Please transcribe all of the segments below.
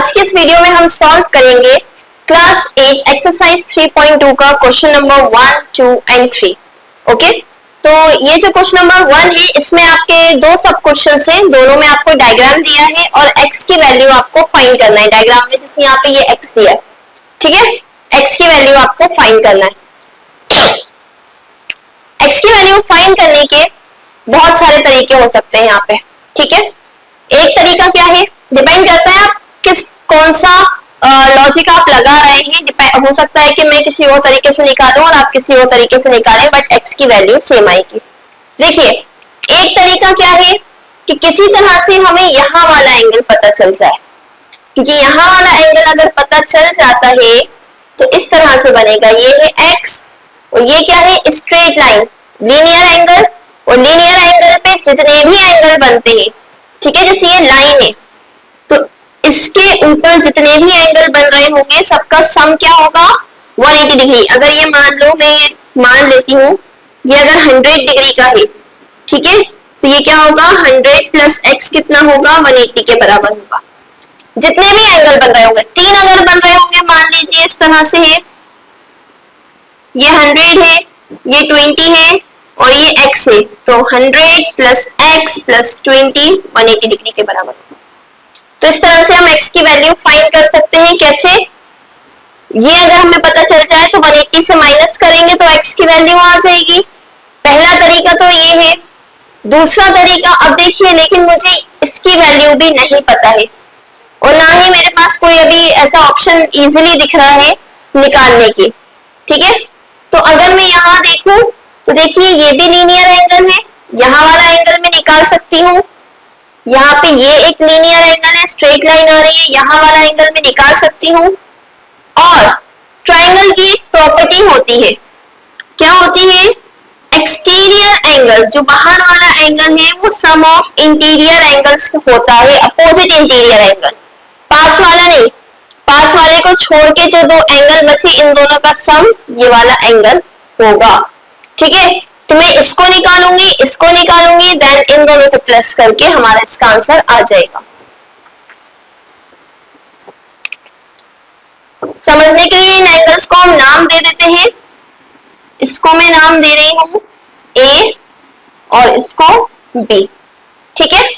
आज के इस वीडियो में हम सॉल्व करेंगे क्लास 8 एक्सरसाइज 3.2 का क्वेश्चन नंबर 1, 2 एंड 3। ओके, तो ये जो क्वेश्चन नंबर 1 है इसमें आपके दो सब क्वेश्चन हैं, दोनों में आपको डायग्राम दिया है और x की वैल्यू आपको फाइंड करना है। डायग्राम में जैसे यहाँ पे ये x दिया है, ठीक है, x की वैल्यू आपको फाइंड करना है। x की वैल्यू फाइंड करने के बहुत सारे तरीके हो सकते हैं यहाँ पे, ठीक है। एक तरीका क्या है, डिपेंड करता है आप कौन सा लॉजिक आप लगा रहे हैं। हो सकता है कि मैं किसी और तरीके से निकालूं और आप किसी और तरीके से निकालें, बट x की वैल्यू सेम आएगी। देखिए, एक तरीका क्या है कि किसी तरह से हमें यहाँ वाला एंगल पता चल जाए, क्योंकि यहाँ वाला एंगल अगर पता चल जाता है तो इस तरह से बनेगा। ये है x और ये क्या है, स्ट्रेट लाइन, लीनियर एंगल। और लीनियर एंगल पे जितने भी एंगल बनते हैं, ठीक है, जैसे ये लाइन है तो इसके ऊपर जितने भी एंगल बन रहे होंगे सबका सम क्या होगा, 180 डिग्री। अगर ये मान लो, मैं मान लेती हूँ ये अगर 100 डिग्री का है, ठीक है, तो ये क्या होगा, 100 प्लस x कितना होगा, 180 के बराबर होगा। जितने भी एंगल बन रहे होंगे, 3 अगर बन रहे होंगे मान लीजिए इस तरह से है, ये 100 है, ये 20 है और ये x है, तो 100 प्लस x प्लस 20 180 डिग्री के बराबर। तो इस तरह से हम x की वैल्यू फाइंड कर सकते हैं। कैसे, ये अगर हमें पता चल जाए तो 180 से माइनस करेंगे तो x की वैल्यू आ जाएगी। पहला तरीका तो ये है। दूसरा तरीका, अब देखिए, लेकिन मुझे इसकी वैल्यू भी नहीं पता है और ना ही मेरे पास कोई अभी ऐसा ऑप्शन इजीली दिख रहा है निकालने की, ठीक है। तो अगर मैं यहाँ देखूं तो देखिए ये भी लीनियर एंगल है, यहाँ वाला एंगल मैं निकाल सकती हूँ। यहाँ पे ये एक लीनियर एंगल है, स्ट्रेट लाइन आ रही है, यहाँ वाला एंगल मैं निकाल सकती हूँ। और ट्रायंगल की एक प्रॉपर्टी होती है, क्या होती है, एक्सटीरियर एंगल, जो बाहर वाला एंगल है वो सम ऑफ इंटीरियर एंगल्स होता है, अपोजिट इंटीरियर एंगल, पास वाला नहीं। पास वाले को छोड़ के जो दो एंगल बचे इन दोनों का सम ये वाला एंगल होगा, ठीक है। तो मैं इसको निकालूंगी, देन इन दोनों को प्लस करके हमारा इसका आंसर आ जाएगा। समझने के लिए इन एंगल्स को हम नाम दे देते हैं। इसको मैं नाम दे रही हूं A और इसको B, ठीक है।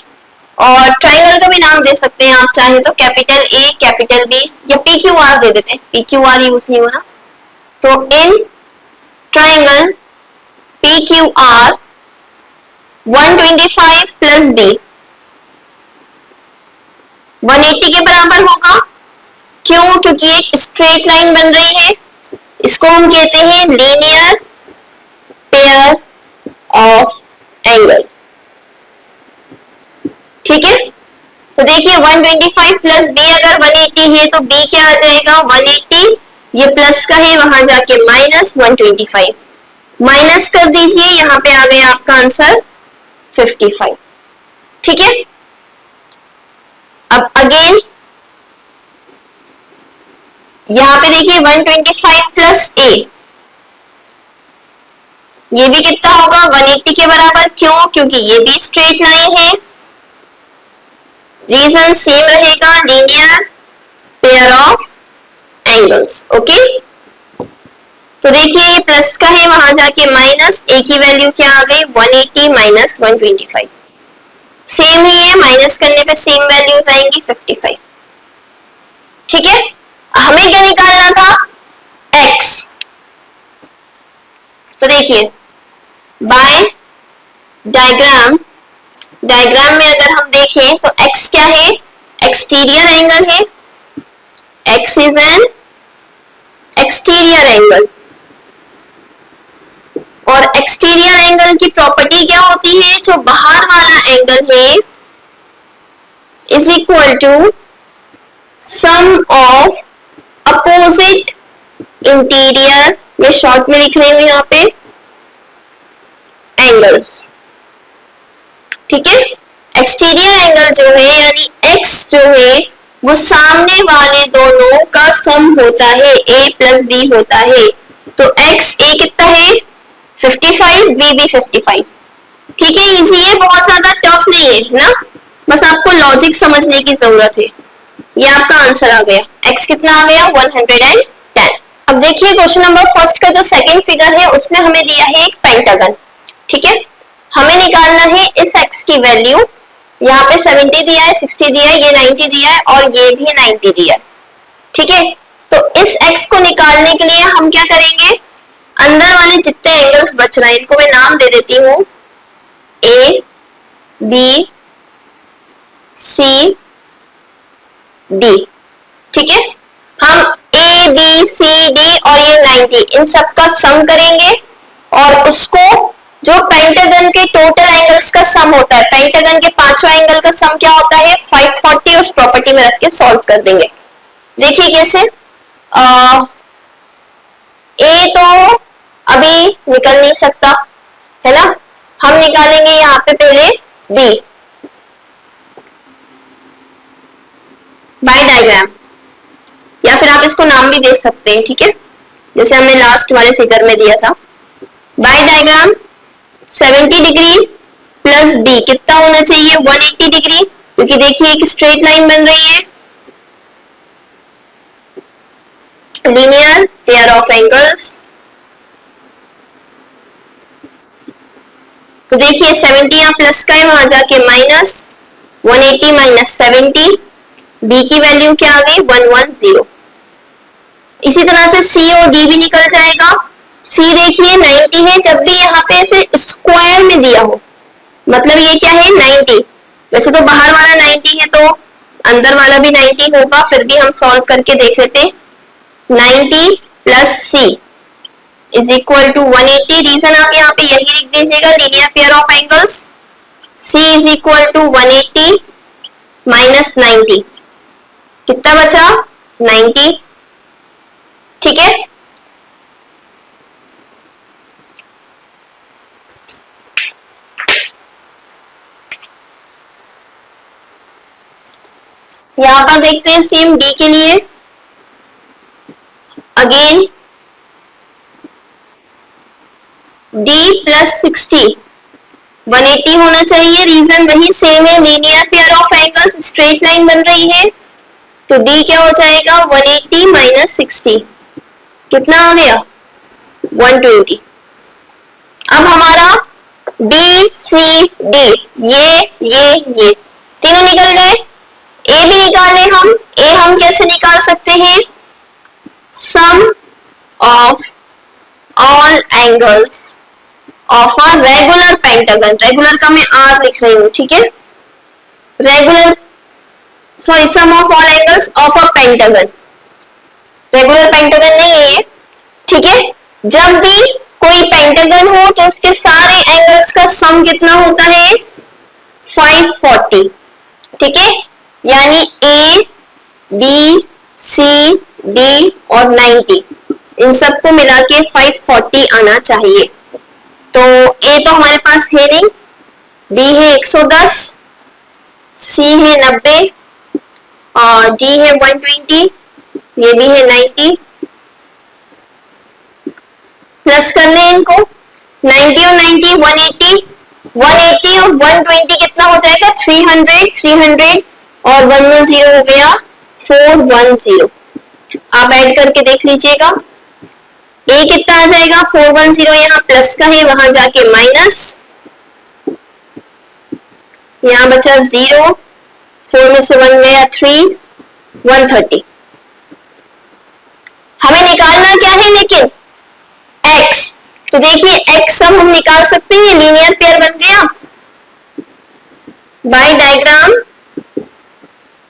और ट्रायंगल का भी नाम दे सकते हैं आप चाहे तो, कैपिटल A कैपिटल B या PQR दे देते हैं, PQR यूज नहीं होना। तो in triangle PQR 125 plus B 180 के बराबर होगा। क्यों, क्योंकि एक स्ट्रेट लाइन बन रही है, इसको हम कहते हैं लीनियर पेयर ऑफ एंगल, ठीक है। तो देखिए 125 प्लस B अगर 180 है तो B क्या आ जाएगा, 180, ये प्लस का है वहां जाके माइनस 125, माइनस कर दीजिए, यहाँ पे आ गया आपका आंसर 55, ठीक है। अब अगेन यहाँ पे देखिए 125 प्लस A, ये भी कितना होगा, 180 के बराबर। क्यों, क्योंकि ये भी स्ट्रेट लाइन है, रीजन सेम रहेगा, linear pair of angles, okay. तो देखिए ये प्लस का है वहां जाके माइनस, A की वैल्यू क्या आ गई, 180 माइनस 125, सेम ही है, माइनस करने पे सेम वैल्यूज आएंगी 55, ठीक है। हमें क्या निकालना था, x। तो देखिए बाय डायग्राम में अगर हम देखें तो x क्या है, एक्सटीरियर एंगल है, x is an exterior angle. और एक्सटीरियर एंगल की प्रॉपर्टी क्या होती है, जो बाहर वाला एंगल है is equal to sum of opposite interior, ये शॉर्ट में लिख रही हूं यहाँ पे, एंगल्स, ठीक है। एक्सटीरियर एंगल जो है यानी x जो है वो सामने वाले दोनों का सम होता है, a प्लस b होता है। तो x a कितना है, 55, b भी 55, ठीक है। इजी है, बहुत ज्यादा टफ नहीं है ना, बस आपको लॉजिक समझने की जरूरत है। ये आपका आंसर आ गया। x कितना आ गया 110। अब देखिए क्वेश्चन नंबर फर्स्ट का जो सेकंड फिगर है उसमें हमें दिया है एक पेंटागन। ठीक है, हमें निकालना है इस x की वैल्यू। यहाँ पे 70 दिया है, 60 दिया है, ये 90 दिया है और ये भी 90 दिया है। ठीक है, तो इस x को निकालने के लिए हम क्या करेंगे, अंदर वाले जितने एंगल्स बच रहे हैं इनको मैं नाम दे देती हूँ A, B, C, D। ठीक है, हम A, B, C, D और ये 90 इन सब का सम करेंगे और उसको जो पेंटागन के टोटल एंगल्स का सम होता है, पेंटागन के पांचों एंगल का सम क्या होता है 540, उस प्रॉपर्टी में रख के सॉल्व कर देंगे। देखिए कैसे, ए तो अभी निकल नहीं सकता है ना, हम निकालेंगे यहाँ पे पहले बी बाय डायग्राम, या फिर आप इसको नाम भी दे सकते हैं। ठीक है, जैसे हमने लास्ट वाले फिगर में दिया था। By diagram 70 degree plus B कितना होना चाहिए 180 डिग्री, क्योंकि देखिए एक स्ट्रेट लाइन बन रही है, लीनियर पेयर ऑफ एंगल्स। तो देखिए 70 यहाँ प्लस का है, वहां जाके माइनस 180 माइनस 70, बी की वैल्यू क्या आ गई 110। इसी तरह से सी और डी भी निकल जाएगा। सी देखिए 90 है, जब भी यहाँ पे ऐसे स्क्वायर में दिया हो मतलब ये क्या है 90, वैसे तो बाहर वाला 90 है तो अंदर वाला भी 90 होगा, फिर भी हम सॉल्व करके देख लेते हैं। 90 plus C is equal to 180। Reason आप यहाँ पे यही लिख दीजिएगा, linear pair of angles. C is equal to 180 minus 90, कितना बचा 90। ठीक है, यहां पर देखते हैं सेम डी के लिए। अगेन डी प्लस 60 180 होना चाहिए, रीजन वही सेम है, linear pair of angles, straight line बन रही है, तो डी क्या हो जाएगा 180 माइनस 60, कितना आ गया 120। अब हमारा बी सी डी ये तीनों निकल गए। ए भी निकालने हम, ए हम कैसे निकाल सकते हैं, sum of all angles of a regular pentagon. Regular का मैं आर लिख रही हूं, ठीक है, regular sorry sum of all angles of a pentagon. Regular pentagon नहीं है ये, ठीक है। जब भी कोई पेंटागन हो तो उसके सारे एंगल्स का सम कितना होता है 540, ठीक है, यानी ए बी सी डी और 90 इन सबको मिला के 540 आना चाहिए। तो ए तो हमारे पास है नहीं, बी है 110, सी है 90 और डी है 120, ये भी है 90। प्लस कर लें इनको, 90 और 90 180, 180 और 120 कितना हो जाएगा 300, 300 और 110 हो गया 410। आप ऐड करके देख लीजिएगा, ए कितना आ जाएगा 410, यहाँ प्लस का है वहां जाके माइनस, यहाँ बचा 0, 4 में से 1 गया 3, 130। हमें निकालना क्या है लेकिन x, तो देखिए x अब हम निकाल सकते हैं, लीनियर पेयर बन गया। By diagram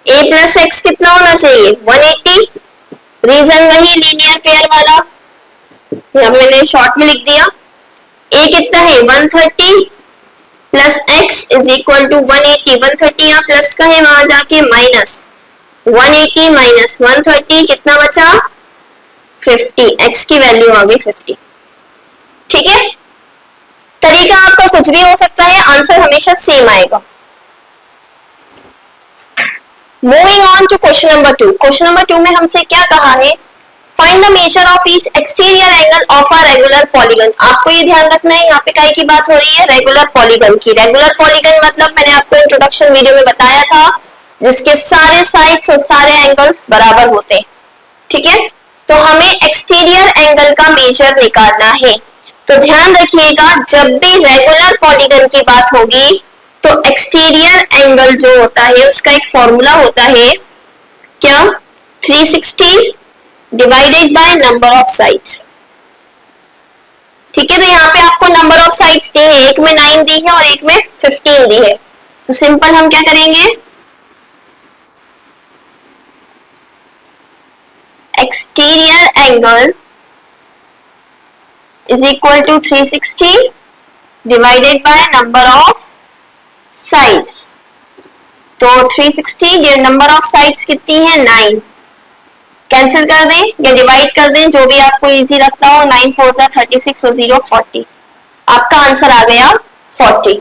a plus x कितना होना चाहिए 180, रीजन वही लीनियर पेयर वाला, मैंने शॉर्ट में लिख दिया। a कितना है 130 plus x is equal to 180, 130 यहाँ प्लस का है वहां जाके माइनस 180 माइनस 130 कितना बचा 50, x की वैल्यू आ गई 50। ठीक है, तरीका आपका कुछ भी हो सकता है, आंसर हमेशा सेम आएगा। Moving on to question number 2। Question number 2 में हमसे क्या कहा है, find the measure of each exterior angle of a regular polygon. आपको ये ध्यान रखना है, यहाँ पे काय की बात हो रही है रेगुलर पॉलीगन की। रेगुलर पॉलीगन मतलब मैंने आपको इंट्रोडक्शन वीडियो में बताया था, जिसके सारे साइड्स और सारे एंगल्स बराबर होते हैं। ठीक है, तो हमें एक्सटीरियर एंगल का मेजर निकालना है। तो ध्यान रखिएगा, जब भी रेगुलर पॉलीगन की बात होगी तो एक्सटीरियर एंगल जो होता है उसका एक फॉर्मूला होता है, क्या, 360 divided by number of sides. ठीक है, तो यहाँ पे आपको नंबर ऑफ साइड्स दी है, एक में 9 दी है और एक में 15 दी है। तो सिंपल हम क्या करेंगे, exterior angle is equal to 360 divided by number of sides. तो 360 नंबर ऑफ साइड्स कितनी है, 9। कैंसिल कर दें या डिवाइड कर दें, जो भी आपको इजी लगता हो। 9 4 जा 36 और 0 40। आपका आंसर आ गया 40।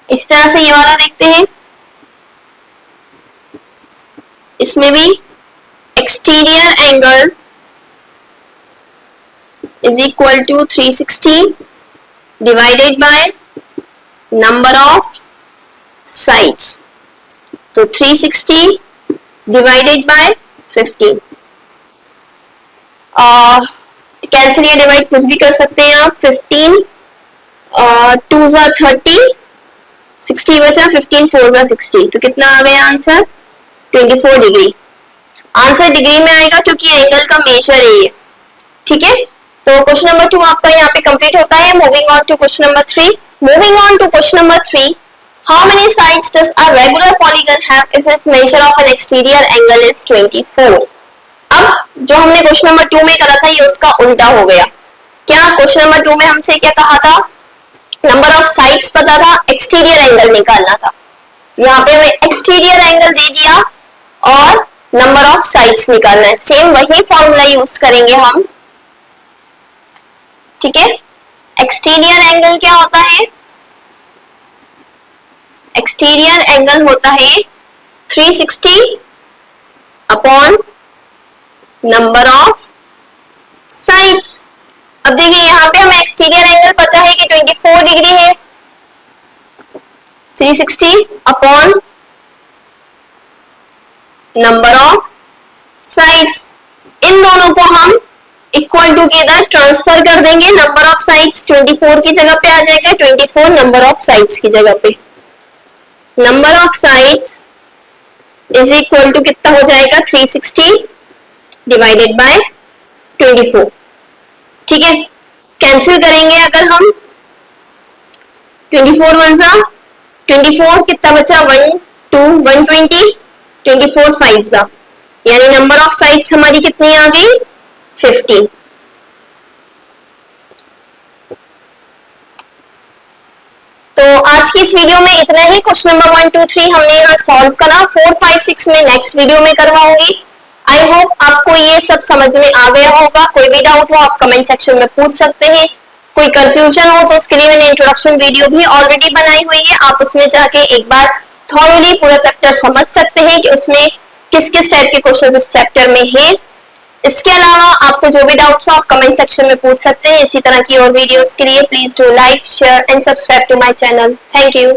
इस तरह से ये वाला देखते हैं, इसमें भी exterior angle is equal to 360 divided by number of sides. तो 360 डिवाइडेड बाय 15। कैंसिल या डिवाइड कुछ भी कर सकते हैं आप। 15 2 जा 30, 60 बचा, 15 4 जा 60। तो कितना आ गया आंसर, 24 डिग्री। आंसर डिग्री में आएगा क्योंकि एंगल का मेजर है ये। ठीक है, तो क्वेश्चन नंबर 2 आपका यहाँ पे कंप्लीट होता है। Moving on to question number 3। Moving on to question number 3, how many sides does a regular polygon have if its measure of an exterior angle is 24? अब जो हमने क्वेश्चन नंबर 2 में करा था ये उसका उल्टा हो गया। क्या क्वेश्चन नंबर 2 में हमसे क्या कहा था, नंबर ऑफ साइड्स पता था, एक्सटीरियर एंगल निकालना था। यहाँ पे हमें एक्सटीरियर एंगल दे दिया और नंबर ऑफ साइड्स निकालना है। सेम वही फॉर्मूला यूज करेंगे हम। ठीक है, एक्सटीरियर एंगल क्या होता है, एक्सटीरियर एंगल होता है 360 अपॉन नंबर ऑफ साइड्स। अब देखिए यहाँ पे हमें एक्सटीरियर एंगल पता है कि 24 डिग्री है। 360 अपॉन नंबर ऑफ साइड्स, इन दोनों को हम इक्वल टू के इधर ट्रांसफर कर देंगे। नंबर ऑफ साइड्स 24 की जगह पे आ जाएगा, 24 नंबर ऑफ साइड्स की जगह पे। Number of sides is equal to कितना हो जाएगा, 360 डिवाइडेड बाय 24। ठीक है, कैंसिल करेंगे अगर हम, 24 1 जा 24, कितना बचा 1 2 120, 24 5 जा, यानी नंबर ऑफ साइड्स हमारी कितनी आ गई, 15। तो आज की इस वीडियो में इतना ही। क्वेश्चन नंबर 1 2 3 हमने यहाँ सॉल्व करा। 4 5 6 में नेक्स्ट वीडियो में करवाऊंगी। आई होप आपको ये सब समझ में आ गया होगा। कोई भी डाउट हो आप कमेंट सेक्शन में पूछ सकते हैं। कोई कंफ्यूजन हो तो उसके लिए मैंने इंट्रोडक्शन वीडियो भी ऑलरेडी बनाई हुई है, आप उसमें जाके एक बार थॉरोली पूरा चैप्टर समझ सकते हैं कि उसमें किस किस टाइप के क्वेश्चन इस चैप्टर में है। इसके अलावा आपको जो भी डाउट्स हो आप कमेंट सेक्शन में पूछ सकते हैं। इसी तरह की और वीडियोस के लिए please do like share and subscribe to my channel. Thank you.